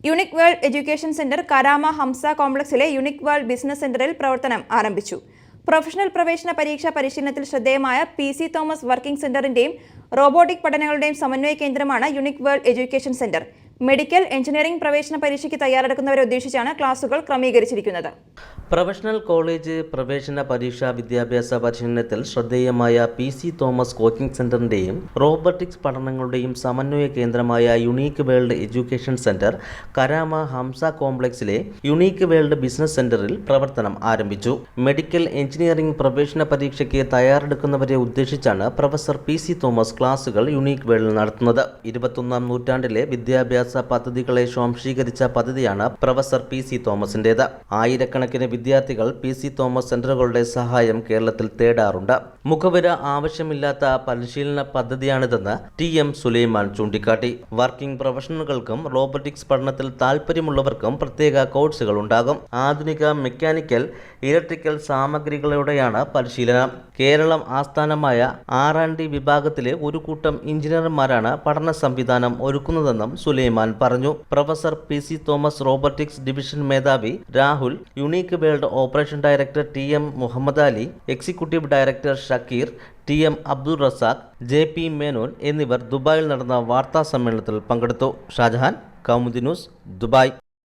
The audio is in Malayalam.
Unique world education centre Karama Hamsa കോംപ്ലക്സിലെ യൂണിക് വേൾഡ് ബിസിനസ് സെന്ററിൽ പ്രവർത്തനം ആരംഭിച്ചു. പ്രൊഫഷണൽ പ്രവേശന പരീക്ഷാ പരിശീലനത്തിൽ ശ്രദ്ധേയമായ PC തോമസ് വർക്കിംഗ് സെന്ററിന്റെയും റോബോട്ടിക് പഠനങ്ങളുടെയും സമന്വയ കേന്ദ്രമാണ് unique world education centre. Medical, engineering പ്രവേശന പരീക്ഷയ്ക്ക് തയ്യാറെടുക്കുന്നവരെ ഉദ്ദേശിച്ചാണ് ക്ലാസുകൾ ക്രമീകരിച്ചിരിക്കുന്നത്. പ്രൊഫഷണൽ കോളേജ് പ്രവേശന പരീക്ഷാ വിദ്യാഭ്യാസ പരിശീലനത്തിൽ ശ്രദ്ധേയമായ PC തോമസ് കോച്ചിംഗ് സെന്ററിന്റെയും റോബോട്ടിക്സ് പഠനങ്ങളുടെയും സമന്വയ കേന്ദ്രമായ unique world education centre Karama Hamsa കോംപ്ലക്സിലെ യൂണിക് വേൾഡ് ബിസിനസ് സെന്ററിൽ പ്രവർത്തനം ആരംഭിച്ചു. മെഡിക്കൽ, എഞ്ചിനീയറിംഗ് പ്രവേശന പരീക്ഷയ്ക്ക് തയ്യാറെടുക്കുന്നവരെ ഉദ്ദേശിച്ചാണ് പ്രൊഫസർ PC തോമസ് ക്ലാസുകൾ യൂണിക് വേൾഡിൽ നടത്തുന്നത്. 21ാം നൂറ്റാണ്ടിലെ വിദ്യാഭ്യാസ പദ്ധതികളെ സ്വാംശീകരിച്ച പദ്ധതിയാണ് പ്രൊഫസർ PC തോമസിന്റേത്. ആയിരക്കണക്കിന് വിദ്യാർത്ഥികൾ PC തോമസ് സെന്ററുകളുടെ സഹായം കേരളത്തിൽ തേടാറുണ്ട്. മുഖവിര ആവശ്യമില്ലാത്ത പരിശീലന പദ്ധതിയാണിതെന്ന് TM സുലൈമാൻ ചൂണ്ടിക്കാട്ടി. വർക്കിംഗ് പ്രൊഫഷണലുകൾക്കും റോബോട്ടിക്സ് പഠനത്തിൽ താൽപ്പര്യമുള്ളവർക്കും പ്രത്യേക കോഴ്സുകൾ ഉണ്ടാകും. ആധുനിക മെക്കാനിക്കൽ, ഇലക്ട്രിക്കൽ സാമഗ്രികളോടെയാണ് പരിശീലനം. കേരളം ആസ്ഥാനമായ R&D വിഭാഗത്തിലെ ഒരു കൂട്ടം എഞ്ചിനീയർമാരാണ് പഠന സംവിധാനം ഒരുക്കുന്നതെന്നും സുലൈമാൻ പറഞ്ഞു. Professor PC Thomas robotics division മേധാവി Rahul, unique world operation director TM Muhammad Ali, executive director Shakir, TM Abdul Razak, JP Menon എന്നിവർ ദുബായിൽ നടന്ന വാർത്താ സമ്മേളനത്തിൽ പങ്കെടുത്തു. Shajahan, Kaumudi news, Dubai.